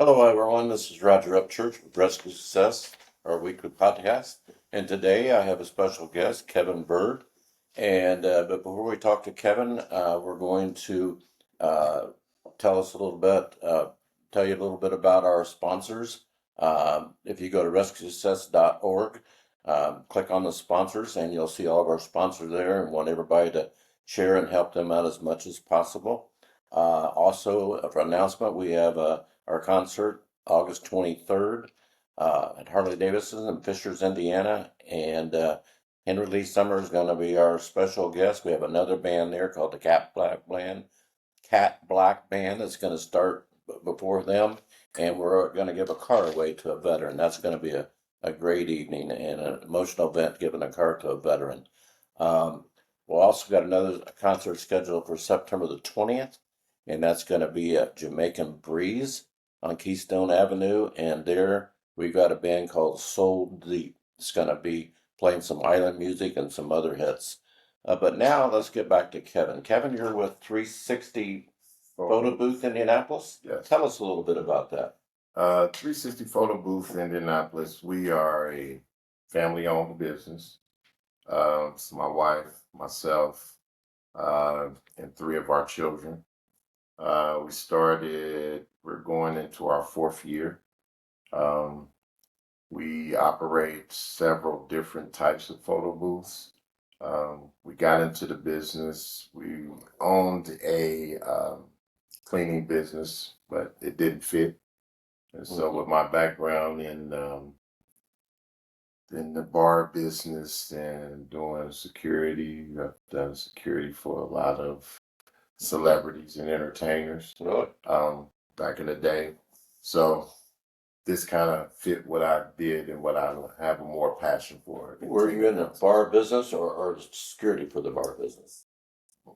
Hello, everyone. This is Roger Upchurch with Rescue Success, our weekly podcast. And today I have a special guest, Kevin Byrd. But before we talk to Kevin, we're going to uh, tell us a little bit, tell you a little bit about our sponsors. If you go to rescuesuccess.org, click on the sponsors, and you'll see all of our sponsors there, and want everybody to share and help them out as much as possible. Also, for announcement, we have our concert August 23rd at Harley Davidson in Fishers, Indiana. And Henry Lee Summer is going to be our special guest. We have another band there called the Cat Black Band that's going to start before them. And we're going to give a car away to a veteran. That's going to be a great evening and an emotional event, giving a car to a veteran. Um, we'll also got another concert scheduled for September the 20th, and that's going to be at Jamaican Breeze on Keystone Avenue. And there we've got a band called Soul Deep. It's going to be playing some island music and some other hits. But now let's get back to Kevin. Kevin, you're with 360 Photo Booth Indianapolis. Yes. Tell us a little bit about that. 360 Photo Booth Indianapolis. We are a family-owned business. It's my wife, myself, and three of our children. We're going into our fourth year. We operate several different types of photo booths. We got into the business. We owned a cleaning business, but it didn't fit. And so, with my background in the bar business and doing security, I've done security for a lot of celebrities and entertainers Really? back in the day. So this kind of fit what I did and what I have a more passion for. Were you in the bar business or security for the bar business?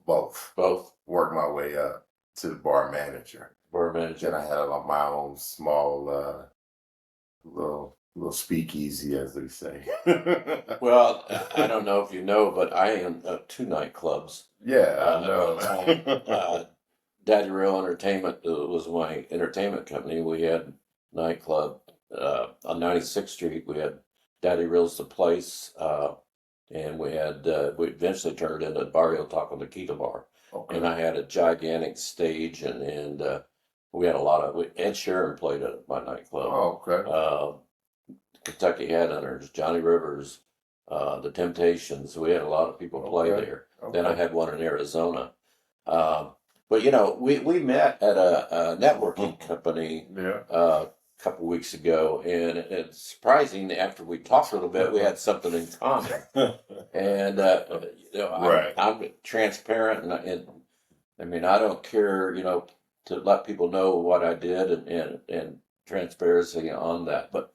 Both. Both. Worked my way up to the bar manager. Bar manager. Then I had my own small little speakeasy, as they say. Well, I don't know if you know, but I own two nightclubs. Yeah, I know. Daddy Real Entertainment was my entertainment company. We had nightclub on 96th Street. We had Daddy Real's The Place, and we eventually turned it into Barrio Taco Taquita Bar. Okay. And I had a gigantic stage, and we had a lot of Ed Sheeran played at my nightclub. Oh, okay. Kentucky Headhunters, Johnny Rivers, the Temptations. We had a lot of people play there. Okay. Then I had one in Arizona. But we met at a networking company Yeah. a couple weeks ago, and it's surprising. After we talked a little bit, we had something in common. And Right. I'm transparent, and I mean I don't care, to let people know what I did and transparency on that. But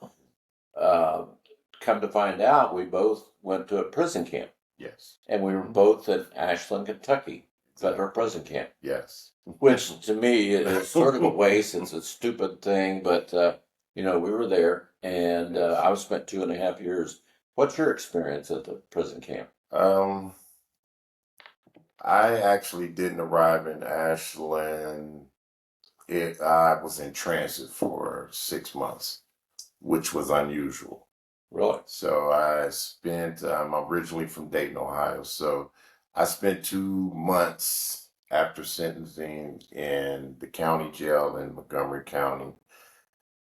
come to find out, we both went to a prison camp, Yes. and we were both at Ashland, Kentucky, federal prison camp. Yes. Which to me is sort of a waste. It's a stupid thing, but we were there, and I spent 2.5 years. What's your experience at the prison camp? I actually didn't arrive in Ashland. I was in transit for 6 months, which was unusual. Really? So I spent. I'm originally from Dayton, Ohio, so I spent 2 months after sentencing in the county jail in Montgomery County.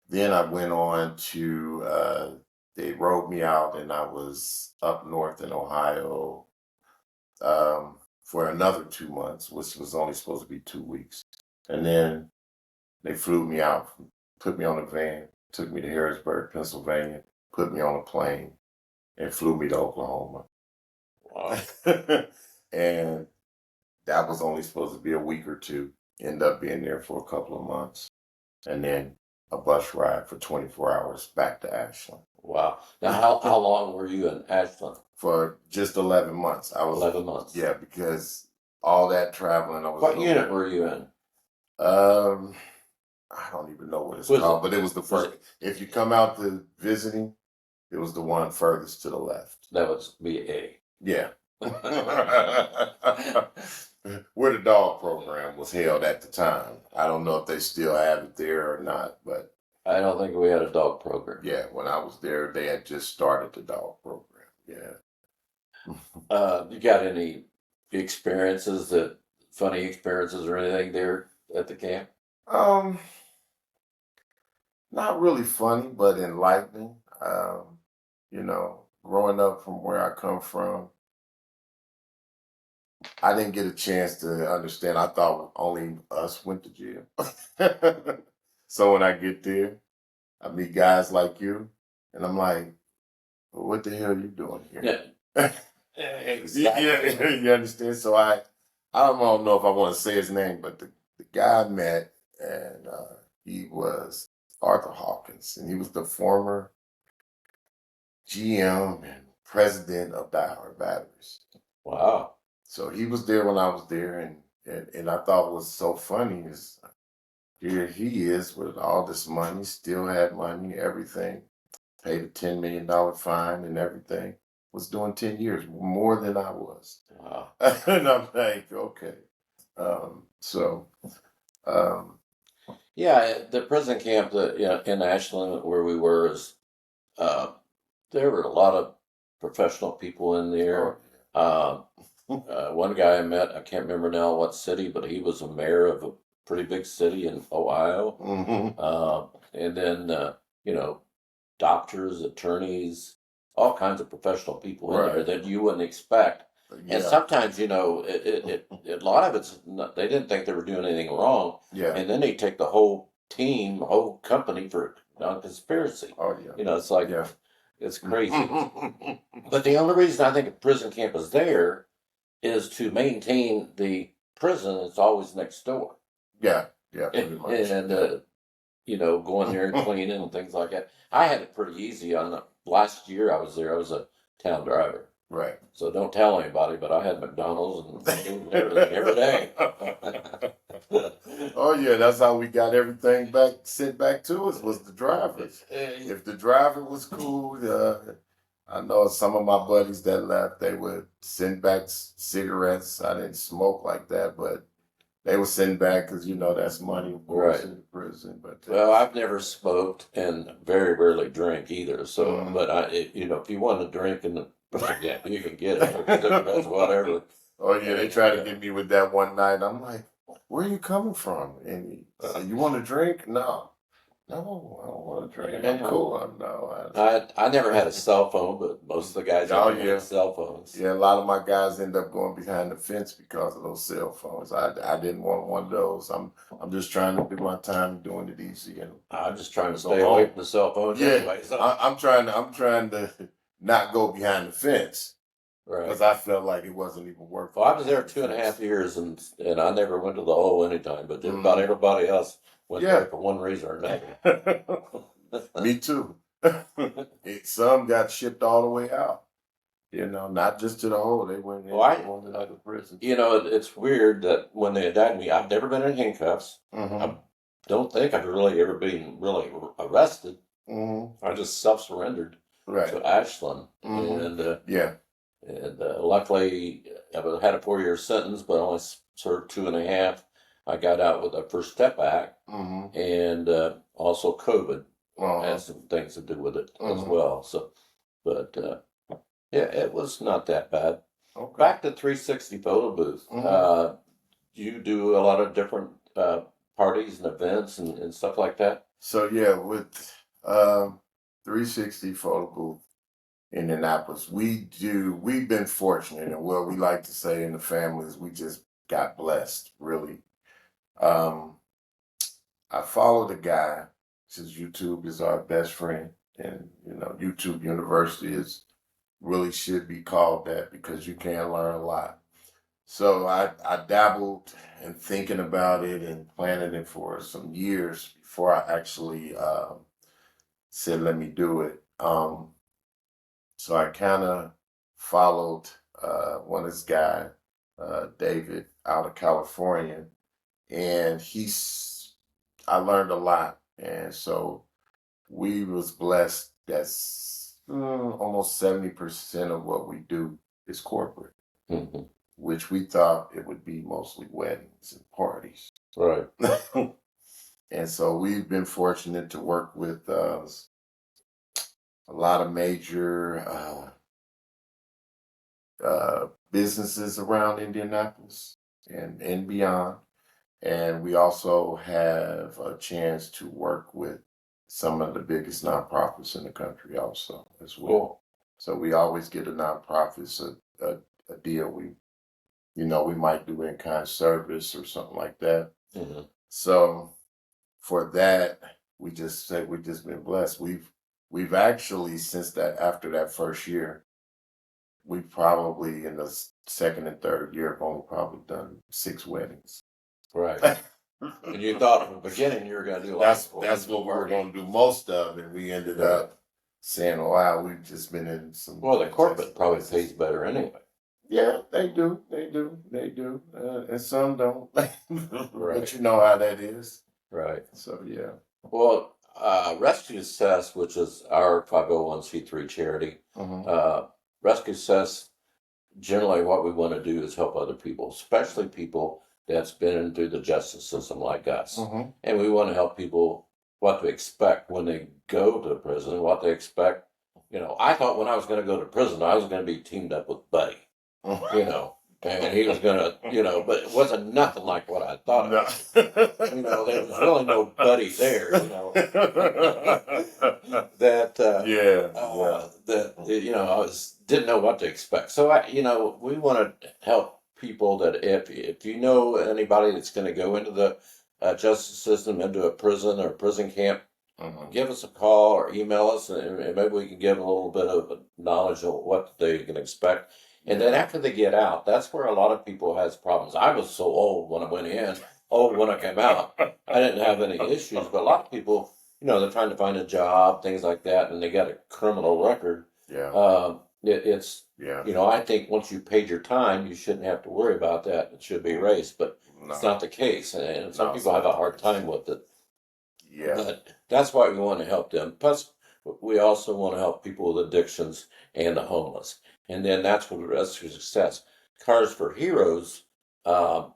Then I went on to. They rolled me out, and I was up north in Ohio for another 2 months, which was only supposed to be 2 weeks. And then they flew me out, put me on a van, took me to Harrisburg, Pennsylvania, put me on a plane, and flew me to Oklahoma. Wow. And that was only supposed to be a week or two. Ended up being there for a couple of months. And then a bus ride for 24 hours back to Ashland. Wow. Now, how long were you in Ashland? For just 11 months. I was 11 months. Yeah, because all that traveling, I was. What unit were you in? I don't even know what it's called, but it was the first. If you come out to visiting, it was the one furthest to the left. That was BA. Yeah. Where the dog program was held at the time. I don't know if they still have it there or not, but I don't think we had a dog program. Yeah, when I was there, they had just started the dog program. Yeah. You got any experiences funny experiences or anything there at the camp? Um, Not really funny, but enlightening. Growing up from where I come from, I didn't get a chance to understand. I thought only us went to jail. So when I get there, I meet guys like you, and I'm like, well, what the hell are you doing here? Yeah, Yeah, exactly. you understand? So I don't know if I want to say his name, but the guy I met, and he was Arthur Hawkins, and he was the former GM and president of Die Hard Batteries. Wow. So he was there when I was there, and I thought what was so funny is here he is with all this money, still had money, everything, paid a $10 million fine and everything, was doing 10 years, more than I was. Wow. And I'm like, okay. So, um, Yeah, the prison camp that in Ashland where we were is uh, there were a lot of professional people in there. oh, Uh, one guy I met, I can't remember now what city, but he was a mayor of a pretty big city in Ohio. hmm And then, doctors, attorneys, all kinds of professional people in there right. that you wouldn't expect. And Yeah, sometimes, a lot of it's not, they didn't think they were doing anything wrong. yeah. And then they take the whole team, whole company for non-conspiracy. Oh, yeah. It's like, Yeah. it's crazy. But the only reason I think a prison camp is there is to maintain the prison that's always next door. Yeah, yeah, pretty much. And, Yeah. going there and cleaning and things like that. I had it pretty easy on the last year I was there. I was a town driver. Right. So don't tell anybody, but I had McDonald's and everything every day. Oh yeah, that's how we got everything back sent back to us was the drivers. If the driver was cool, I know some of my buddies that left, they would send back cigarettes. I didn't smoke like that, but they would send back because that's money, of course, Right. in the prison. But Well, I've never smoked and very rarely drink either. So, Mhm. but if you want to drink in the yeah, you can get it. Cigarettes, whatever. Oh yeah, they tried to get me with that one night. I'm like, where are you coming from? And he said, you want to drink? No, no, I don't want to drink. I'm cool. No, I never had a cell phone, but most of the guys oh in there yeah, had cell phones. yeah. A lot of my guys end up going behind the fence because of those cell phones. I didn't want one of those. I'm just trying to do my time doing it easy and I'm just trying to go stay away home. from the cell phones Yeah, anyway. So, I'm trying to not go behind the fence right. because I felt like it wasn't even worth. Well, I was there 2.5 years, and I never went to the hole anytime, but just about Mhm. everybody else went Yeah. there for one reason or another. Me too. Some got shipped all the way out. Not just to the hole. They went in Well, on to other prisons. it's weird that when they indicted me, I've never been in handcuffs. hmm I don't think I've really ever been really arrested. hmm I just self-surrendered Right. to Ashland, hmm and Yeah. luckily I had a 4-year sentence, but only served 2.5. I got out with a First Step Act, hmm and also COVID Uh-huh. had some things to do with it as hmm well. So, but yeah, it was not that bad. Okay. Back to 360 photo booth. Mhm. You do a lot of different parties and events and stuff like that. So yeah, with um 360 photo booth in Annapolis, we've been fortunate and what we like to say in the families, we just got blessed, really. Um I followed a guy since YouTube is our best friend, and YouTube University is really should be called that because you can learn a lot. So I dabbled in thinking about it and planning it for some years before I actually said let me do it. So I kind of followed one of this guy, David, out of California, and I learned a lot, and so we was blessed. That's almost 70% of what we do is corporate, Hmm. which we thought it would be mostly weddings and parties. Right. And so we've been fortunate to work with a lot of major businesses around Indianapolis and beyond. And we also have a chance to work with some of the biggest nonprofits in the country also as well. Cool. So we always get a nonprofits a deal. We might do in-kind service or something like that. Hmm. So for that, we've just been blessed. We've actually, since that, after that first year, we probably in the second and third year have only probably done 6 weddings. Right. And you thought from the beginning you were going to do That's what we were going to do most of, and we ended up saying, "Wow, we've just been in some." Well, the corporate fantastic probably places." pays better anyway. Yeah, they do, and some don't. Right. But you know how that is. Right. So yeah. Well, Rescue Success, which is our 501c3 charity, Mm-hmm. Rescue Success, generally what we want to do is help other people, especially people that's been through the justice system like us. Mm-hmm. And we want to help people what to expect when they go to prison, what they expect. I thought when I was going to go to prison, I was going to be teamed up with Buddy, and he was going to, but it wasn't nothing like what I thought it was. There was really no Buddy there, that, I didn't know what to expect. So we want to help people that if you know anybody that's going to go into the justice system, into a prison or prison camp, give us a call or email us, and maybe we can give a little bit of knowledge of what they can expect. And then after they get out, that's where a lot of people has problems. I was so old when I went in, old when I came out. I didn't have any issues, but a lot of people, they're trying to find a job, things like that, and they got a criminal record. Yeah. It's Yeah. I think once you paid your time, you shouldn't have to worry about that. It should be erased, but it's not the case, and some people have a hard time with it. Yeah. But that's why we want to help them. Plus, we also want to help people with addictions and the homeless. And then that's what the Rescue Success. Cars for Heroes,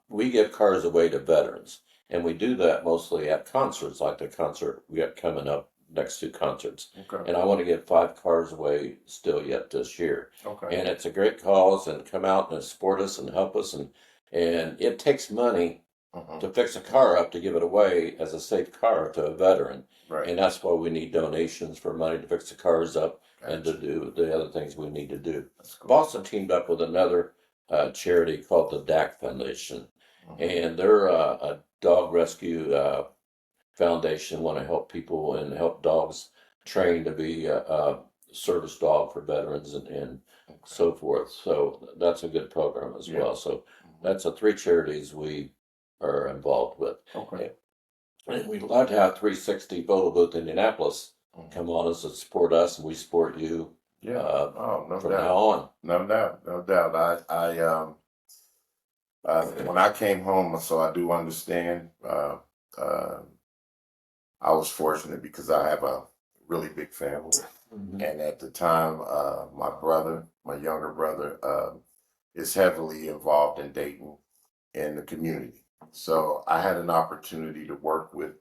we give cars away to veterans. And we do that mostly at concerts, like the concert we got coming up, next 2 concerts. Okay. And I want to give 5 cars away still yet this year. Okay. And it's a great cause, and come out and support us and help us. And it takes money to fix a car up to give it away as a safe car to a veteran. Right. And that's why we need donations for money to fix the cars up and to Gotcha. do the other things we need to do. That's I've cool. also teamed up with another charity called the DAC Foundation, Mhm. and they're a dog rescue foundation. Want to help people and help dogs train to be a service dog for veterans and Okay. so forth. So that's a good program as Yeah. well. So Mhm. that's the 3 charities we are involved with. Okay. And we'd love to have 360 Photo Booth Indianapolis Mhm. come on us and support us, and we support you Yeah. No from doubt. now on. No doubt. No doubt. When I came home, so I do understand. I was fortunate because I have a really big family, Mhm. and at the time, my younger brother, is heavily involved in Dayton in the community. So I had an opportunity to work with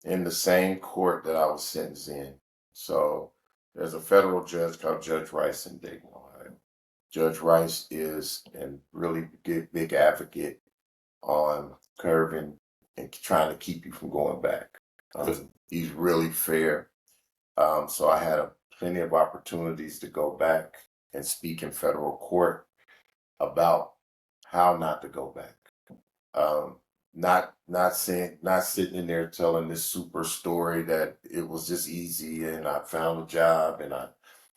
in the same court that I was sentenced in. So there's a federal judge called Judge Rice in Dayton, Ohio. Judge Rice is a really big advocate on curbing and trying to keep you from going back. He's really fair. So I had plenty of opportunities to go back and speak in federal court about how not to go back. Um, not sitting in there telling this super story that it was just easy and I found a job and I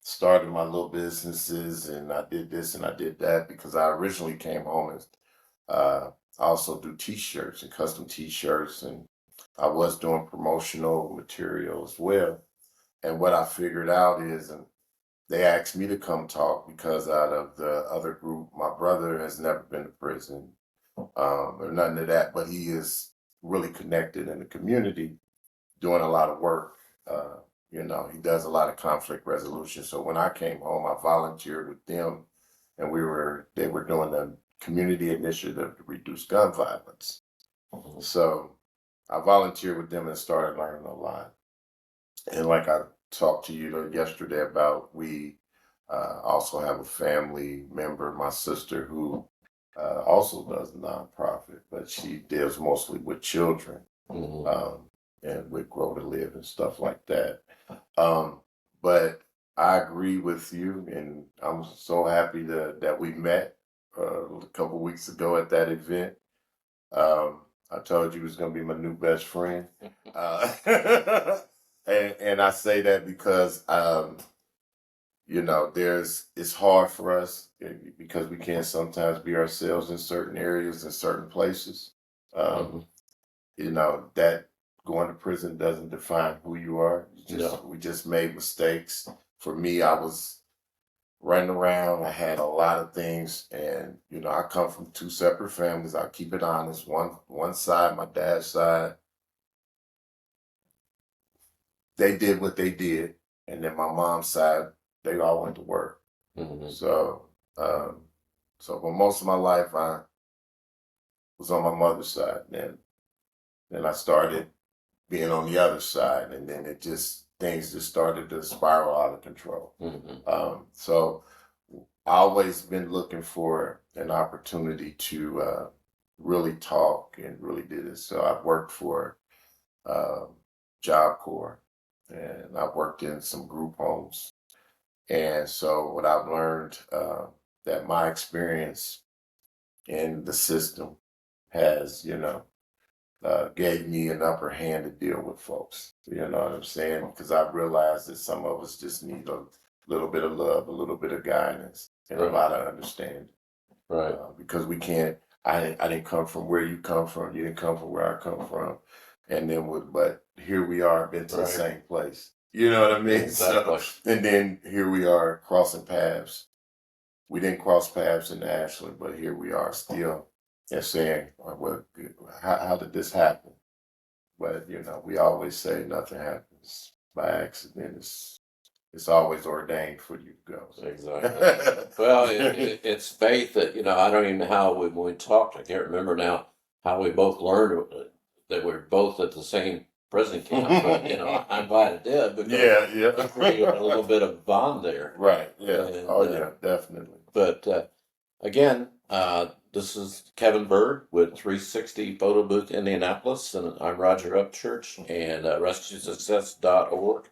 started my little businesses and I did this and I did that, because I originally came home and I also do t-shirts and custom t-shirts, and I was doing promotional material as well. And what I figured out is, and they asked me to come talk because out of the other group, my brother has never been to prison, or nothing of that, but he is really connected in the community, doing a lot of work. He does a lot of conflict resolution. So when I came home, I volunteered with them, and they were doing a community initiative to reduce gun violence. Mhm. So I volunteered with them and started learning a lot. And like I talked to you yesterday about, we also have a family member, my sister, who also does nonprofit, but she deals mostly with children, Mhm. and with Grow to Live and stuff like that. But I agree with you, and I'm so happy that we met a couple weeks ago at that event. I told you he was going to be my new best friend. Uh, and I say that because, it's hard for us, because we can't sometimes be ourselves in certain areas and certain places. Um, Mhm. that going to prison doesn't define who you are. No. We just made mistakes. For me, I was running around. I had a lot of things, and I come from two separate families. I'll keep it honest. One side, my dad's side, they did what they did, and then my mom's side, they all went to work. Mhm. So, um, so for most of my life, I was on my mother's side. Then I started being on the other side, and then things just started to spiral out of control. Mhm. So I always been looking for an opportunity to really talk and really do this. So I've worked for uh, Job Corps, and I've worked in some group homes. And so what I've learned, that my experience in the system has, gave me an upper hand to deal with folks. You know what I'm saying? Because I realized that some of us just need a little bit of love, a little bit of guidance, and a Right. lot of understanding. Right. Because we can't. I didn't come from where you come from. You didn't come from where I come from, and then but here we are, been to the Right. same place. You know what I mean? Exactly. So, and then here we are crossing paths. We didn't cross paths in Ashland, but here we are still, and saying, "Well, how did this happen?" But we always say nothing happens by accident. It's always ordained for you to go. Exactly. Well, it's faith that, I don't even know how when we talked, I can't remember now how we both learned that we're both at the same prison camp, but, I'm glad it did because Yeah, it created a little bit of bond there. right. Yeah. And, Oh, yeah, definitely. But again, this is Kevin Byrd with 360 Photo Booth Indianapolis, and I'm Roger Upchurch and RescueSuccess.org.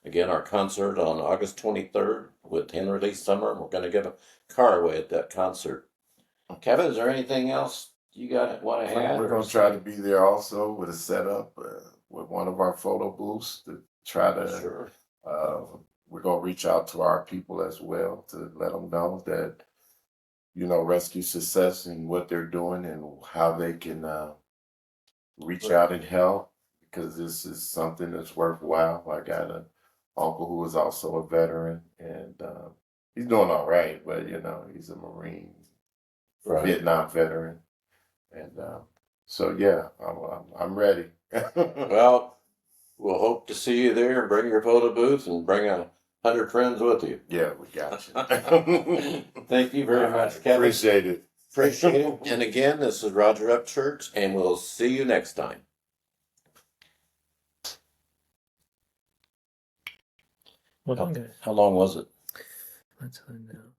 Again, our concert on August 23rd with Henry Lee Summer, and we're going to give a car away at that concert. Kevin, is there anything else you want to add? We're going to try to be there also with a setup, with one of our photo booths to try to. Sure. We're going to reach out to our people as well to let them know that Rescue Success and what they're doing and how they can reach out and help, because this is something that's worthwhile. I got an uncle who is also a veteran, and he's doing all right, but he's a Marine, Right. Vietnam veteran, and so yeah, I'm ready. Well, we'll hope to see you there. Bring your photo booth and bring 100 friends with you. Yeah, we got you. Thank you very much, Kevin. Appreciate it. Appreciate it. And again, this is Roger Upchurch, and we'll see you next time. Well done, guys. How long was it? Let's find out.